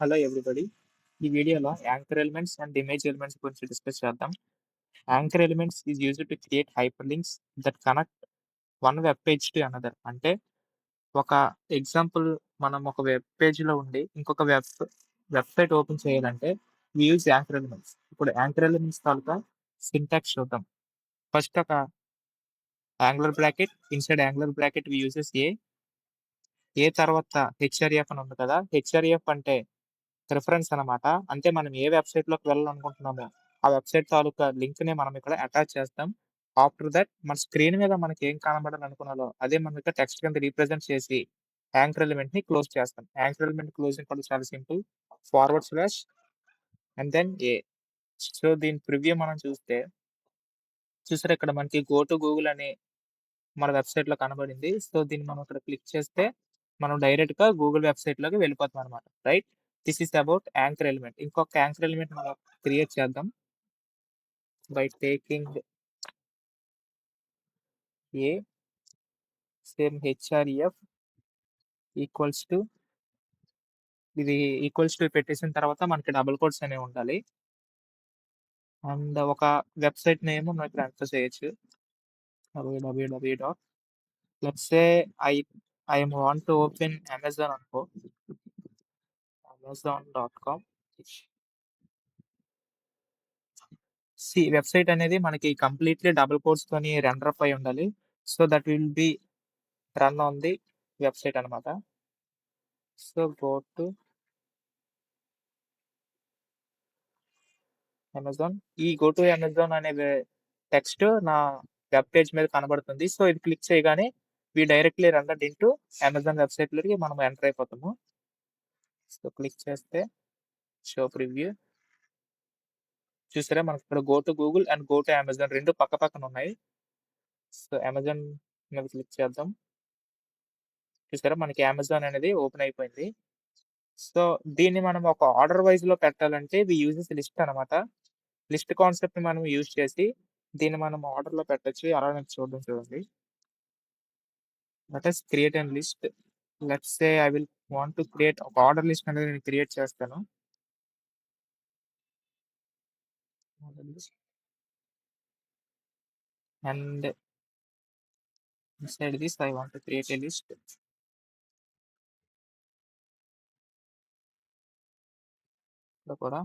Hello everybody. ఈ వీడియోలో anchor elements and image elements గురించి డిస్కస్ చేద్దాం. Anchor elements is used to create hyper links that connect one web page to another. అంటే ఒక example, మనం ఒక వెబ్ పేజ్‌లో ఉండి ఇంకొక వెబ్‌సైట్ ఓపెన్ చేయాలంటే వి యూజ్ యాంకర్ ఎలిమెంట్స్. ఇప్పుడు యాంకర్ ఎలిమెంట్స్ తాలూకా సింటాక్స్ చూద్దాం. ఫస్ట్ ఒక angular bracket, inside angular bracket we uses A తర్వాత హెచ్ఆర్ఎఫ్ అని ఉంది కదా! హెచ్ఆర్ఎఫ్ అంటే రిఫరెన్స్ అనమాట. అంటే మనం ఏ వెబ్‌సైట్‌లోకి వెళ్ళాలనుకుంటున్నామో, ఆ వెబ్‌సైట్ తాలూకా లింక్‌ని మనం ఇక్కడ అటాచ్ చేస్తాం. ఆఫ్టర్ థట్ మన స్క్రీన్ మీద మనకేం కనబడాలనుకున్నాలో అదే మనం ఇక్కడ టెక్స్ట్ కింద రిప్రజెంట్ చేసి యాంకర్ ఎలిమెంట్‌ని క్లోజ్ చేస్తాం. యాంకర్ ఎలిమెంట్ క్లోజింగ్ కూడా చాలా simple. Forward slash and then A. So, దీని ప్రివ్యూ మనం చూసారా ఇక్కడ మనకి గో టు గూగుల్ అని మన వెబ్‌సైట్‌లో కనబడింది. సో, దీన్ని మనం ఇక్కడ క్లిక్ చేస్తే మనం డైరెక్ట్‌గా గూగుల్ వెబ్‌సైట్‌లోకి వెళ్ళిపోతామనమాట. Right? This is about anchor element. ఇంకొక యాంకర్ ఎలిమెంట్ మనం క్రియేట్ చేద్దాం. By taking a same HRF equals to ఇది ఈక్వల్స్ టు పెట్టేసిన తర్వాత మనకి డబుల్ కోట్స్ అనేవి ఉండాలి. అండ్ ఒక వెబ్‌సైట్ నేమ్ మనం ఇక్కడ ఎంటర్ చేయొచ్చు. www. Let's say I I want to open Amazon అనుకో. amazon.com. వెబ్‌సైట్ అనేది మనకి కంప్లీట్‌లీ డబుల్ కోట్స్‌తోని రెండర్ అప్ అయ్యి ఉండాలి. So, that will be run on the website అనమాట. So, go to Amazon. ఈ గో టు అమెజాన్ అనే టెక్స్ట్ నా వెబ్ పేజ్ మీద కనబడుతుంది. సో, ఇది క్లిక్ చేయగానే we directly rendered into Amazon వెబ్‌సైట్‌లోకి మనం ఎంటర్ అయిపోతాము. సో, క్లిక్ చేస్తే షో ప్రివ్యూ. చూసారా మనకి ఇక్కడ go to Google and go to Amazon 2 పక్క పక్కన ఉన్నాయి. సో, అమెజాన్ మీద క్లిక్ చేద్దాం. చూసారా మనకి అమెజాన్ అనేది ఓపెన్ అయిపోయింది. సో, దీన్ని మనం ఒక ఆర్డర్ వైస్‌లో పెట్టాలంటే వి యూజెస్ లిస్ట్ అనమాట. లిస్ట్ కాన్సెప్ట్‌ని మనం యూజ్ చేసి దీన్ని మనం ఆర్డర్‌లో పెట్టొచ్చు. ఎలా అనేది చూద్దాం చూడండి. Let us create an list. Let's say I will want to create ఒక ఆర్డర్ లిస్ట్ అనేది నేను క్రియేట్ చేస్తాను. Order list and inside this I want to create a list. ఇక్కడ కూడా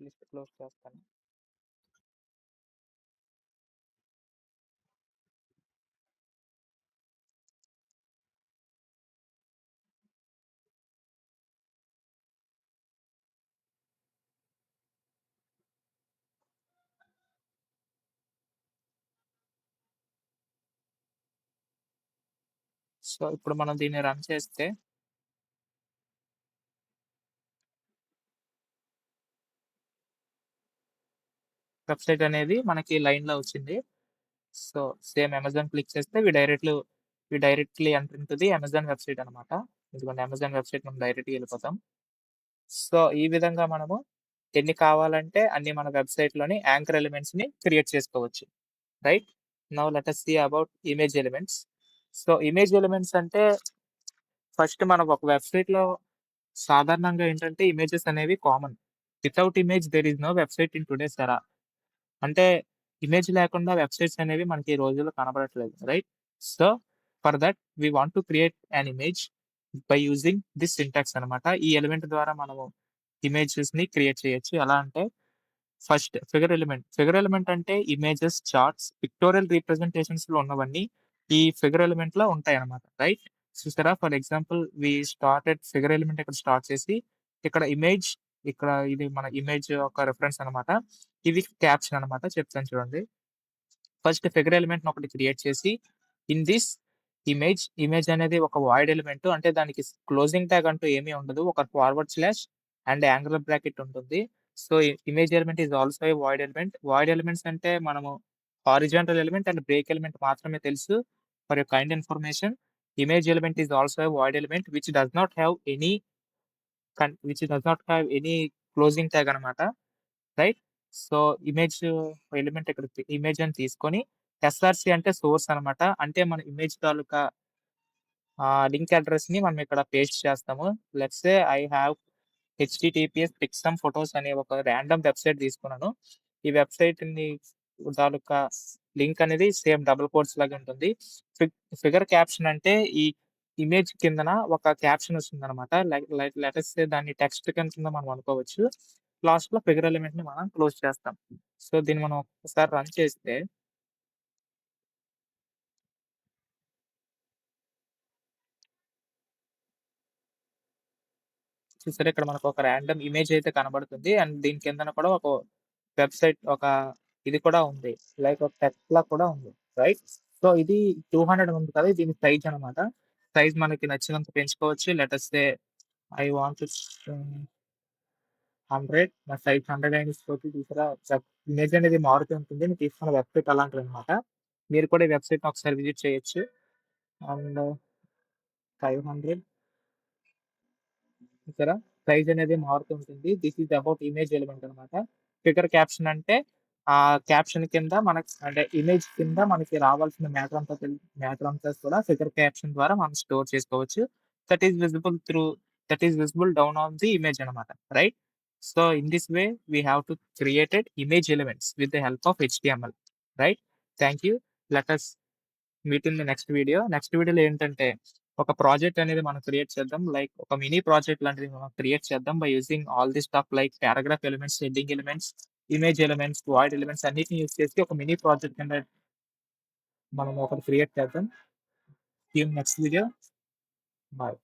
లిస్ట్ క్లోజ్ చేస్తాను. సో, ఇప్పుడు మనం దీన్ని రన్ చేస్తే వెబ్‌సైట్ అనేది మనకి లైన్‌లో వచ్చింది. సో, సేమ్ అమెజాన్ క్లిక్ చేస్తే we directly enter into the Amazon website అనమాట. ఇదిగోండి అమెజాన్ వెబ్‌సైట్ మనం డైరెక్ట్‌గా ఎళ్ళిపోతాం. సో, ఈ విధంగా మనము ఎన్ని కావాలంటే అన్ని మన వెబ్‌సైట్‌లోని యాంకర్ ఎలిమెంట్స్‌ని క్రియేట్ చేసుకోవచ్చు. Right? Now let us see about image elements. So, image elements అంటే ఫస్ట్ మనం ఒక వెబ్‌సైట్‌లో సాధారణంగా ఏంటంటే ఇమేజెస్ అనేవి common. Without image there is no website in today's era. అంటే ఇమేజ్ లేకుండా వెబ్‌సైట్స్ అనేవి మనకి ఈ రోజుల్లో కనబడట్లేదు. Right? So, for that we want to create an image by using this syntax అనమాట. ఈ ఎలిమెంట్ ద్వారా మనము ఇమేజెస్‌ని క్రియేట్ చేయొచ్చు. ఎలా అంటే first figure element. Figure element అంటే ఇమేజెస్, చార్ట్స్, పిక్టోరియల్ రిప్రజెంటేషన్స్‌లో ఉన్నవన్నీ ఈ ఫిగర్ ఎలిమెంట్‌లో ఉంటాయన్నమాట. రైట్? చూసారా ఫర్ ఎగ్జాంపుల్ ఫిగర్ ఎలిమెంట్ ఇక్కడ స్టార్ట్ చేసి ఇక్కడ ఇమేజ్ ఇది మన ఇమేజ్ యొక్క రిఫరెన్స్ అనమాట. ఇది క్యాప్షన్ అనమాట. చెప్తాను చూడండి. ఫస్ట్ ఫిగర్ ఎలిమెంట్‌ని ఒకటి క్రియేట్ చేసి ఇన్ థిస్ ఇమేజ్ అనేది ఒక వాయిడ్ ఎలిమెంట్. అంటే దానికి క్లోజింగ్ ట్యాగ్ అంటూ ఏమీ ఉండదు. ఒక forward slash and angular bracket ఉంటుంది. So, image element is also a void element. Void elements అంటే మనము horizontal element and break element మాత్రమే తెలుసు. For your kind information image element is also a void element which does not have any closing tag అనమాట. Right? So, image element ఇక్కడ image అని తీసుకొని SRC అంటే source అనమాట. అంటే మన ఇమేజ్ తాలూకా లింక్ అడ్రెస్‌ని మనం ఇక్కడ పేస్ట్ చేస్తాము. Let's say I have HTTPS Picsum photos అనే ఒక రాండమ్ వెబ్‌సైట్ తీసుకున్నాను. ఈ వెబ్‌సైట్‌ని తాలూకా లింక్ అనేది సేమ్ డబుల్ కోట్స్ లాగా ఉంటుంది. ఫిగర్ క్యాప్షన్ అంటే ఈ ఇమేజ్ కిందన ఒక క్యాప్షన్ వస్తుందనమాట. లైక్ లైక్ లెట్ అస్ సే దాన్ని టెక్స్ట్ కింద మనం అనుకోవచ్చు. లాస్ట్‌లో ఫిగర్ ఎలిమెంట్‌ని మనం క్లోజ్ చేస్తాం. సో, దీన్ని మనం ఒకసారి రన్ చేస్తే చూసారా ఇక్కడ మనకు ఒక రాండమ్ ఇమేజ్ అయితే కనబడుతుంది. అండ్ దీని కిందన కూడా ఒక వెబ్‌సైట్ ఒక ఇది కూడా ఉంది. లైక్ ఒక టెక్స్ట్‌లా కూడా ఉంది. రైట్? సో, ఇది 200 ఉంది కదా! దీని సైజ్ అనమాట. సైజ్ మనకి నచ్చినంత పెంచుకోవచ్చు. Let us say I want to 100 నా సైజ్ 100 అయినతోటి చూసారా ఇమేజ్ అనేది మారుతూ ఉంటుంది. నేను తీసుకున్న వెబ్‌సైట్ అలాంటిదనమాట. మీరు కూడా ఈ వెబ్‌సైట్‌ని ఒకసారి విజిట్ చేయొచ్చు. అండ్ 500 చూసారా? సైజ్ అనేది మారుతూ ఉంటుంది. This is about image element అనమాట. ఫిగర్ క్యాప్షన్ అంటే క్యాప్షన్ కింద మనకి అంటే ఇమేజ్ కింద మనకి రావాల్సిన మ్యాటర్ అంతా కూడా ఫిగర్ క్యాప్షన్ ద్వారా మనం స్టోర్ చేసుకోవచ్చు. That is visible through that is visible down on the image అనమాట. Right? So, in this way we have to created image elements with the help of HTML. Right? Thank you. Let us meet in the next video. Next వీడియోలో ఏంటంటే, ఒక project అనేది మనం create చేద్దాం. Like ఒక mini project లాంటిది మనం create చేద్దాం by using all the stuff like paragraph elements, heading elements, image elements, void elements అన్నిటిని యూజ్ చేసి ఒక మినీ ప్రాజెక్ట్ కింద మనం ఒకటి క్రియేట్ చేద్దాం. See you in next video. Bye.